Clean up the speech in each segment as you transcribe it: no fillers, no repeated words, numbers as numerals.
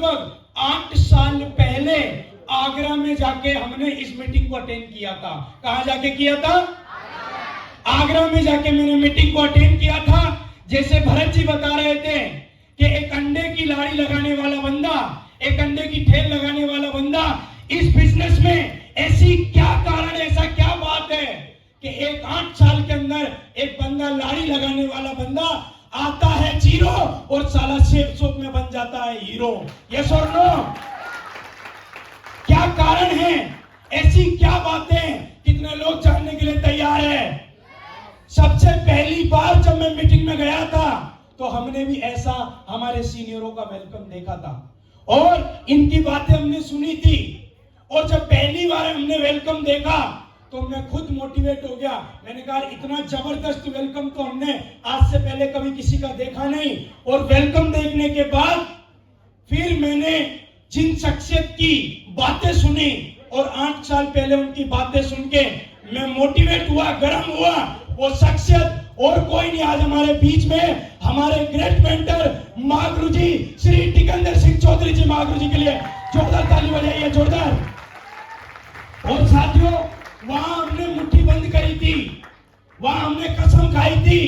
लगभग 8 साल पहले आगरा में जाके हमने इस मीटिंग को अटेंड किया था। कहां जाके किया था? आगरा में जाके मैंने मीटिंग को अटेंड किया था। जैसे भरत जी बता रहे थे कि एक अंडे की लारी लगाने वाला बंदा, एक अंडे की ठेल लगाने वाला बंदा इस बिजनेस में ऐसी क्या कारण, ऐसा क्या बात है कि एक 8 साल के अंदर एक बंदा लारी लगाने वाला बंदा आता है जीरो और साला शेप शॉप में बन जाता है हीरो। यस और नो? क्या कारण है? ऐसी क्या बातें? कितने लोग जानने के लिए तैयार है? सबसे पहली बार जब मैं मीटिंग में गया था तो हमने भी ऐसा हमारे सीनियरों का वेलकम देखा था और इनकी बातें हमने सुनी थी। और जब पहली बार हमने वेलकम देखा तो मैं खुद मोटिवेट हो गया। मैंने कहा इतना जबरदस्त वेलकम तो हमने आज से पहले कभी किसी का देखा नहीं। और वेलकम देखने के बाद फिर मैंने जिन शख्सियत की बातें सुनी और 8 साल पहले उनकी बातें सुन के मैं मोटिवेट हुआ, गर्म हुआ। वो शख्सियत और कोई नहीं, आज हमारे बीच में हमारे ग्रेट मेंटर महागुरु जी श्री टिकंदर सिंह चौधरी जी। महागुरु जी के लिए जोरदार ताली बजाइए, जोरदार। और साथियों, वहां हमने मुट्ठी बंद करी थी, वहां हमने कसम खाई थी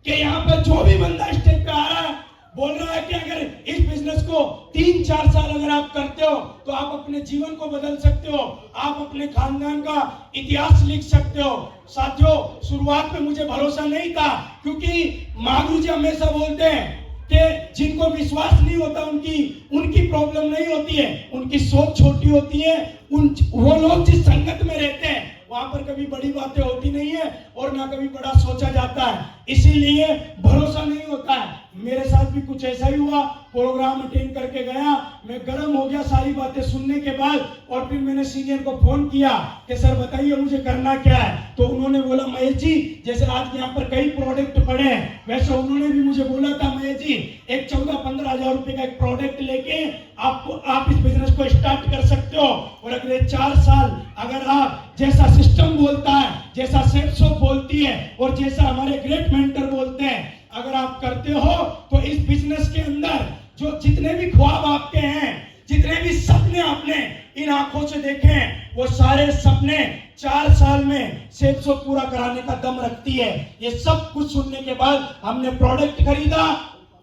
कि यहाँ पर जो भी बंदा स्टेज पे आ रहा है बोल रहा है कि अगर इस बिजनेस को 3-4 साल अगर आप करते हो तो आप अपने जीवन को बदल सकते हो, आप अपने खानदान का इतिहास लिख सकते हो। साथियों, शुरुआत में मुझे भरोसा नहीं था क्योंकि महागुरु जी हमेशा बोलते हैं कि जिनको विश्वास नहीं होता उनकी प्रॉब्लम नहीं होती है, उनकी सोच छोटी होती है। वो लोग जिस संगत में रहते हैं वहां पर कभी बड़ी बातें होती नहीं है और ना कभी बड़ा सोचा जाता है, इसीलिए भरोसा नहीं होता है। मेरे साथ भी कुछ ऐसा ही हुआ। प्रोग्राम अटेंड करके गया, मैं गर्म हो गया सारी बातें सुनने के बाद। और फिर मैंने सीनियर को फोन किया कि सर बताइए मुझे करना क्या है। तो उन्होंने बोला महेश जी, जैसे आज यहाँ पर कई प्रोडक्ट पड़े हैं वैसे उन्होंने भी मुझे बोला था महेश जी एक 14-15 हजार रुपए का एक प्रोडक्ट लेके आप इस बिजनेस को स्टार्ट कर सकते हो और अगले 4 साल अगर आप जैसा सिस्टम बोलता है, जैसा सेफ शॉप बोलती है और जैसा हमारे ग्रेट मेंटर बोलते हैं अगर आप करते हो तो इस बिजनेस के अंदर जो जितने भी ख्वाब आपके हैं, जितने भी सपने आपने इन आंखों से देखे हैं, वो सारे सपने 4 साल में सेफ शॉप पूरा कराने का दम रखती है। ये सब कुछ सुनने के बाद हमने प्रोडक्ट खरीदा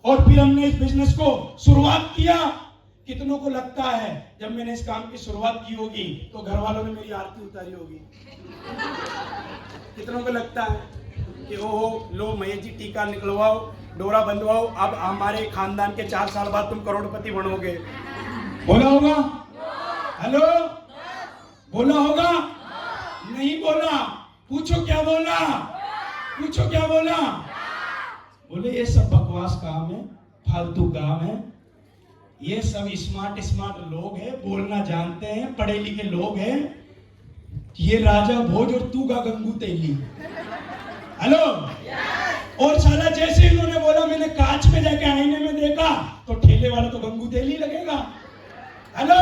और फिर हमने इस बिजनेस को शुरुआत किया। कितनों को लगता है जब मैंने इस काम की शुरुआत की होगी तो घर वालों ने मेरी आरती उतारी होगी? कितनों को लगता है कि ओहो लो महेश जी टीका निकलवाओ, डोरा बंधवाओ, अब हमारे खानदान के 4 साल बाद तुम करोड़पति बनोगे? बोला होगा? हेलो, बोला होगा? नहीं बोला? पूछो क्या बोला? पूछो क्या बोला? बोले ये सब बकवास काम है, फालतू काम है, ये सब स्मार्ट लोग हैं, बोलना जानते हैं, पढ़े लिखे लोग हैं, ये राजा भोज और तू का गंगू तेली। हेलो, और साला जैसे इन्होंने बोला मैंने कांच में जाके आईने में देखा तो ठेले वाला तो गंगू तेली लगेगा। हेलो,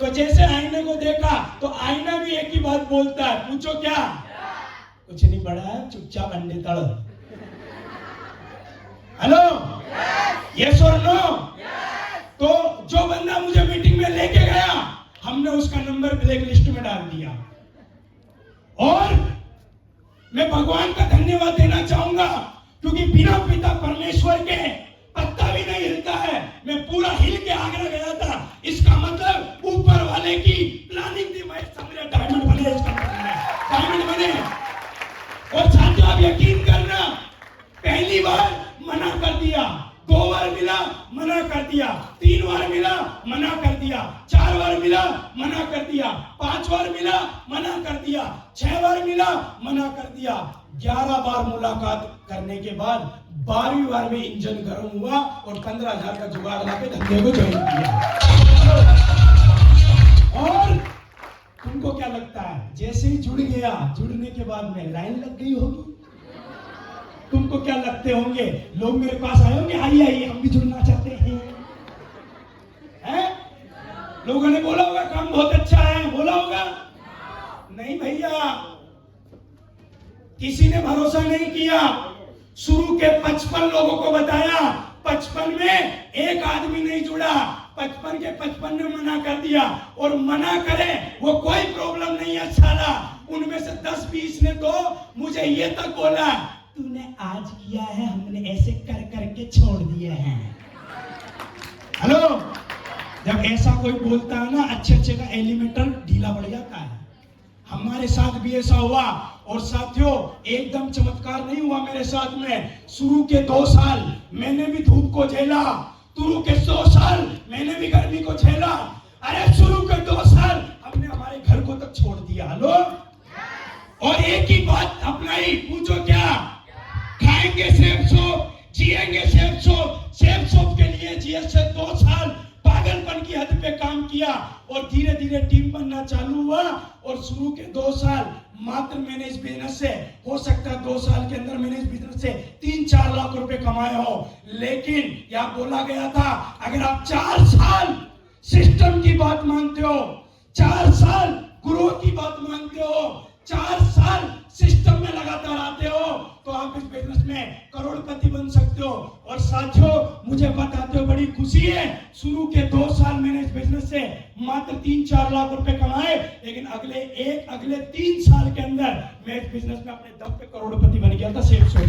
तो जैसे आईने को देखा तो आईना भी एक ही बात बोलता है, पूछो क्या? कुछ नहीं पड़ा है, चुपचाप अंडे तड़। हेलो, यस और नो? तो जो बंदा मुझे मीटिंग में लेके गया हमने उसका नंबर ब्लैक लिस्ट में डाल दिया। और मैं भगवान का धन्यवाद देना चाहूंगा क्योंकि बिना पिता परमेश्वर के पत्ता भी नहीं हिलता है। मैं पूरा हिल के आगरा गया था, इसका मतलब ऊपर वाले की प्लानिंग थी। मैं समझा डायमंड बने, इसका मतलब डायमंड बने। और साथियों आप यकीन करना, पहली बार मना कर दिया, 2 बार मिला मना कर दिया, 3 बार मिला मना कर दिया, 4 बार मिला मना कर दिया, 5 बार मिला मना कर दिया, 6 बार मिला मना कर दिया, 11 बार मुलाकात करने के बाद 12वीं बार में इंजन गर्म हुआ और 15,000 का जुगाड़ लाके धंधे को ज्वाइन किया। और तुमको क्या लगता है जैसे ही जुड़ गया, जुड़ने के बाद में लाइन लग गई होगी? तुमको क्या लगते होंगे लोग मेरे पास आए होंगे, आइए आइए हम भी जुड़ना चाहते हैं? लोगों ने बोला होगा काम बहुत अच्छा है, बोला होगा? नहीं भैया, किसी ने भरोसा नहीं किया। शुरू के 55 लोगों को बताया, 55 में एक आदमी नहीं जुड़ा, 55 के 55 ने मना कर दिया। और मना करे वो कोई प्रॉब्लम नहीं है साला, उनमें से 10-20 ने तो मुझे ये तक बोला, तूने आज किया है, हमने ऐसे कर करके छोड़ दिए हैं। हेलो, जब ऐसा कोई बोलता है ना, अच्छे का एलिमेंटर ढीला पड़ जाता है। हमारे साथ भी ऐसा हुआ। और साथियों, एकदम चमत्कार नहीं हुआ मेरे साथ में। शुरू के 2 साल मैंने भी धूप को झेला, शुरू के 2 साल मैंने भी गर्मी को झेला। अरे शुरू के 2 साल हमने हमारे घर को तक छोड़ दिया। हेलो, और एक ही बात अपनाई, पूछो क्या? खाएंगे सेफ सोप, जिएंगे सेफ सोप। सेफ सोप के लिए जीएस से 2 साल पागलपन की हद पे काम किया और धीरे धीरे टीम बनना चालू हुआ। और शुरू के 2 साल मात्र मैंने इस बिजनेस से, हो सकता है 2 साल के अंदर मैंने इस बिजनेस से 3-4 लाख रुपए कमाए हो। लेकिन यह बोला गया था, अगर आप 4 साल सिस्टम की बात मानते हो, 4 साल ग्रोथ की बात मानते हो, 4 साल सिस्टम में लगातार आते हो, तो आप इस बिजनेस में करोड़पति बन सकते हो। और साथियों, मुझे बताते हो बड़ी खुशी है, शुरू के 2 साल मैंने इस बिजनेस से मात्र 3-4 लाख रुपए कमाए, लेकिन अगले 3 साल के अंदर मैं इस बिजनेस में अपने दम पे करोड़पति बन गया था। सेफ सोच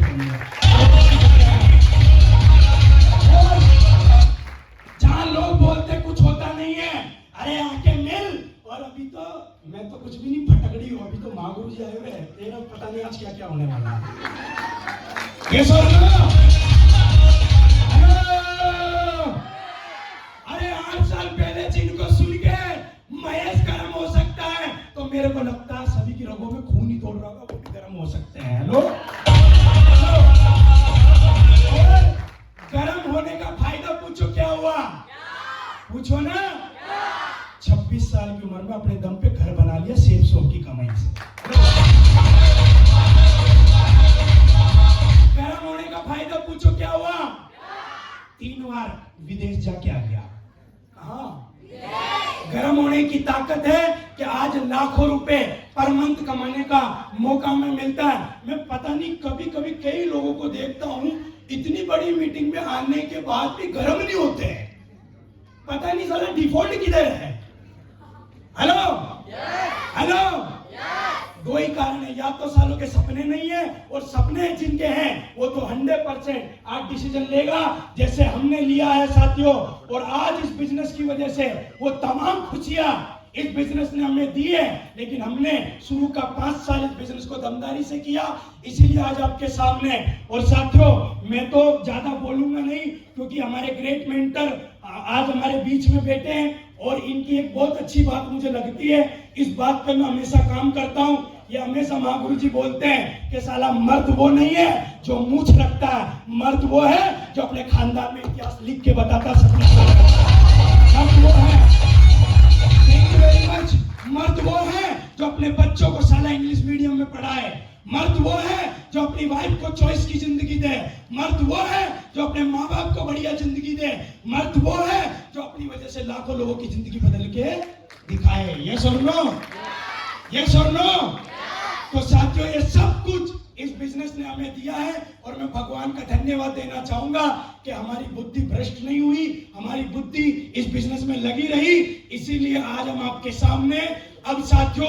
जहां लोग बोलते कुछ होता नहीं है, अरे आके मिल। और अभी तो मैं तो कुछ भी नहीं, फटकड़ी हूं। अभी तो महागुरु जी आए हुए हैं, तेरा पता नहीं आज क्या क्या होने वाला है। ये सुन लो, अरे 8 साल पहले जिनको सुन के महेश गर्म हो सकता है, तो मेरे को लगता है सभी की रगों में खून ही दौड़ रहा होगा, वो भी गर्म हो सकते हैं। हेलो, गर्म होने का फायदा पूछो क्या हुआ? पूछो ना। 26 साल की उम्र में अपने दम पे घर बना लिया सेफ सोप की कमाई से। गर्म होने का फायदा पूछो क्या हुआ? 3 बार विदेश जाके आ गया। कहाँ? गर्म होने की ताकत है कि आज लाखों रुपए पर मंथ कमाने का मौका में मिलता है। मैं पता नहीं कभी कभी कई लोगों को देखता हूं, इतनी बड़ी मीटिंग में आने के बाद भी गर्म नहीं होते हैं। पता नहीं साला डिफॉल्ट किधर है। हेलो, हेलो, 2 ही कारण है, या तो सालों के सपने नहीं है, और सपने जिनके हैं वो तो 100% आज डिसीजन लेगा जैसे हमने लिया है साथियों। और आज इस बिजनेस की वजह से वो तमाम खुशियां इस बिजनेस ने हमें दी है, लेकिन हमने शुरू का 5 साल इस बिजनेस को दमदारी से किया, इसीलिए आज आपके सामने। और साथियों, मैं तो ज्यादा बोलूंगा नहीं, क्योंकि हमारे ग्रेट मेंटर आज हमारे बीच में बैठे हैं। और इनकी एक बहुत अच्छी बात मुझे लगती है, इस बात पर मैं हमेशा काम करता हूं। ये हमेशा महागुरु जी बोलते हैं कि साला मर्द वो नहीं है जो मूछ रखता है, मर्द वो है जो अपने खानदान में इतिहास लिख के बताता है। मर्द वो है, थैंक यू वेरी मच। मर्द वो है जो अपने बच्चों को साला इंग्लिश मीडियम में पढ़ाए। मर्द वो है जो अपनी वाइफ को चॉइस की जिंदगी दे। मर्द वो है जो अपने माँ बाप को बढ़िया जिंदगी दे। मर्द वो है जो अपनी वजह से लाखों लोगों की जिंदगी बदल के दिखाए। यस और नो? यस और नो? तो साथियों, ये सब कुछ इस बिजनेस ने हमें दिया है, और मैं भगवान का धन्यवाद देना चाहूंगा कि हमारी बुद्धि भ्रष्ट नहीं हुई, हमारी बुद्धि इस बिजनेस में लगी रही, इसीलिए आज हम आपके सामने। अब साथियों,